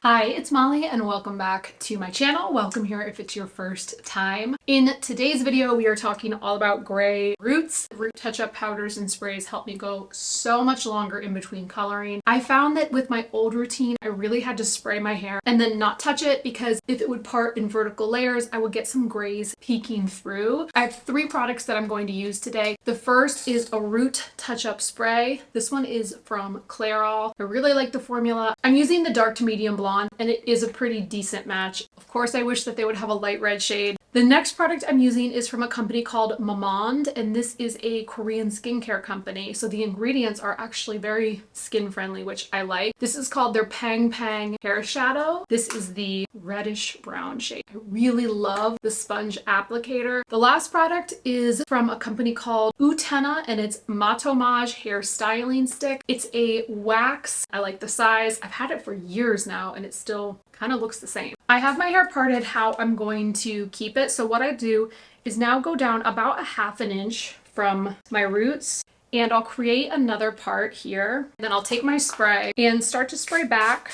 Hi, it's Molly and welcome back to my channel. Welcome here if it's your first time. In today's video, we are talking all about gray roots. Root touch-up powders and sprays help me go so much longer in between coloring. I found that with my old routine, I really had to spray my hair and then not touch it because if it would part in vertical layers, I would get some grays peeking through. I have three products that I'm going to use today. The first is a root touch-up spray. This one is from Clairol. I really like the formula. I'm using the dark to medium blonde and it is a pretty decent match. Of course, I wish that they would have a light red shade. The next product I'm using is from a company called Mamonde, and this is a Korean skincare company. So the ingredients are actually very skin friendly, which I like. This is called their Pang Pang Hair Shadow. This is the reddish brown shade. I really love the sponge applicator. The last product is from a company called Utena, and it's Mamonde Hair Styling Stick. It's a wax. I like the size. I've had it for years now, and it still kind of looks the same. I have my hair parted how I'm going to keep it. So what I do is now go down about a ½ inch from my roots and I'll create another part here. Then I'll take my spray and start to spray back.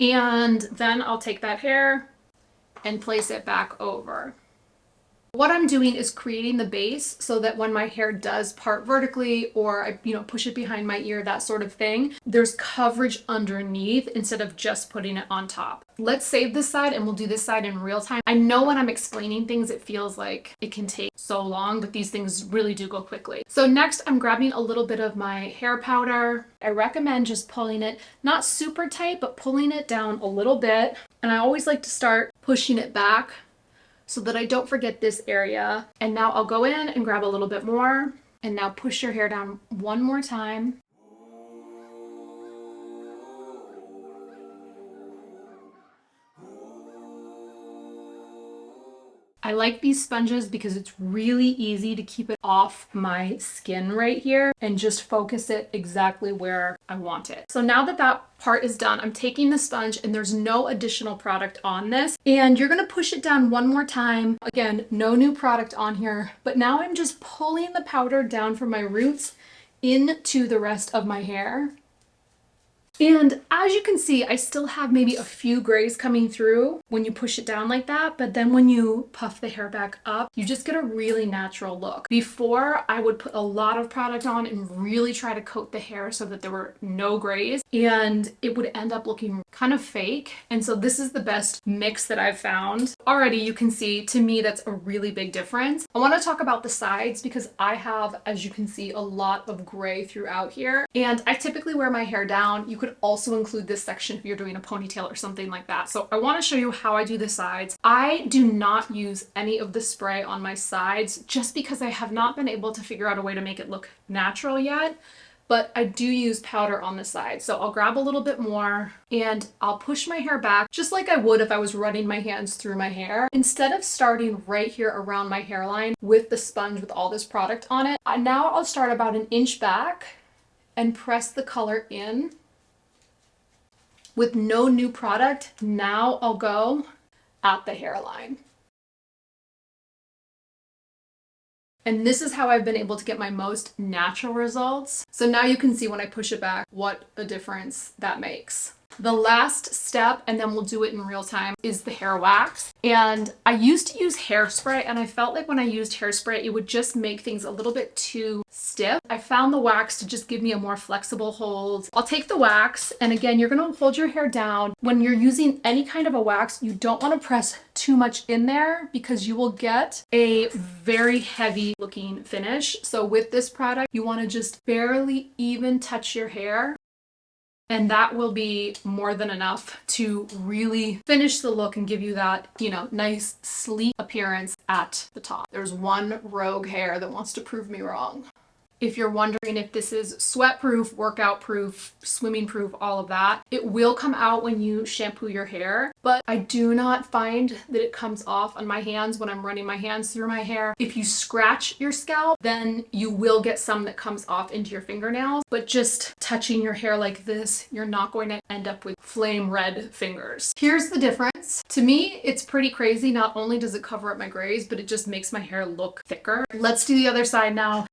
And then I'll take that hair and place it back over. What I'm doing is creating the base so that when my hair does part vertically or I, push it behind my ear, that sort of thing, there's coverage underneath instead of just putting it on top. Let's save this side and we'll do this side in real time. I know when I'm explaining things, it feels like it can take so long, but these things really do go quickly. So next I'm grabbing a little bit of my hair powder. I recommend just pulling it, not super tight, but pulling it down a little bit. And I always like to start pushing it back so that I don't forget this area. And now I'll go in and grab a little bit more and now push your hair down one more time. I like these sponges because it's really easy to keep it off my skin right here and just focus it exactly where I want it. So now that that part is done, I'm taking the sponge and there's no additional product on this. And you're gonna push it down one more time. Again, no new product on here, but now I'm just pulling the powder down from my roots into the rest of my hair. And as you can see, I still have maybe a few grays coming through when you push it down like that, but then when you puff the hair back up, you just get a really natural look. Before, I would put a lot of product on and really try to coat the hair so that there were no grays, and it would end up looking kind of fake. And so this is the best mix that I've found. Already you can see, to me, that's a really big difference. I want to talk about the sides because I have, as you can see, a lot of gray throughout here. And I typically wear my hair down. You could also include this section if you're doing a ponytail or something like that. So I want to show you how I do the sides. I do not use any of the spray on my sides just because I have not been able to figure out a way to make it look natural yet. But I do use powder on the side. So I'll grab a little bit more and I'll push my hair back just like I would if I was running my hands through my hair. Instead of starting right here around my hairline with the sponge with all this product on it, now I'll start about an inch back and press the color in. With no new product, now I'll go at the hairline. And this is how I've been able to get my most natural results. So now you can see when I push it back what a difference that makes. The last step, and then we'll do it in real time, is the hair wax. And I used to use hairspray, and I felt like when I used hairspray, it would just make things a little bit too stiff. I found the wax to just give me a more flexible hold. I'll take the wax, and again, you're gonna hold your hair down. When you're using any kind of a wax, you don't wanna press too much in there because you will get a very heavy looking finish. So with this product, you wanna just barely even touch your hair. And that will be more than enough to really finish the look and give you that, nice sleek appearance at the top. There's one rogue hair that wants to prove me wrong. If you're wondering if this is sweat proof, workout proof, swimming proof, all of that, it will come out when you shampoo your hair, but I do not find that it comes off on my hands when I'm running my hands through my hair. If you scratch your scalp, then you will get some that comes off into your fingernails, but just touching your hair like this, you're not going to end up with flame red fingers. Here's the difference. To me, it's pretty crazy. Not only does it cover up my grays, but it just makes my hair look thicker. Let's do the other side now.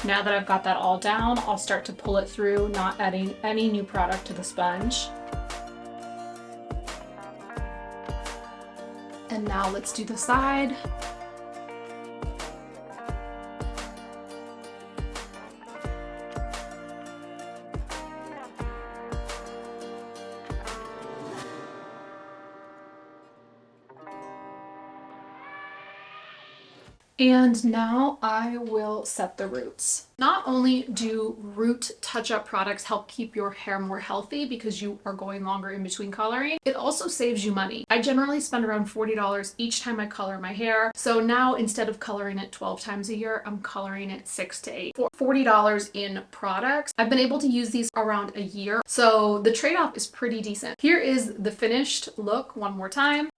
Now that I've got that all down, I'll start to pull it through, not adding any new product to the sponge. And now let's do the side. And now I will set the roots. Not only do root touch-up products help keep your hair more healthy because you are going longer in between coloring, it also saves you money. I generally spend around $40 each time I color my hair. So now instead of coloring it 12 times a year, I'm coloring it 6 to 8. For $40 in products, I've been able to use these around a year. So the trade-off is pretty decent. Here is the finished look one more time.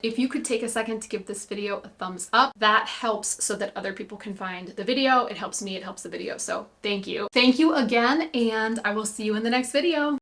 If you could take a second to give this video a thumbs up, that helps so that other people can find the video. It helps me, it helps the video. So thank you. Thank you again, and I will see you in the next video.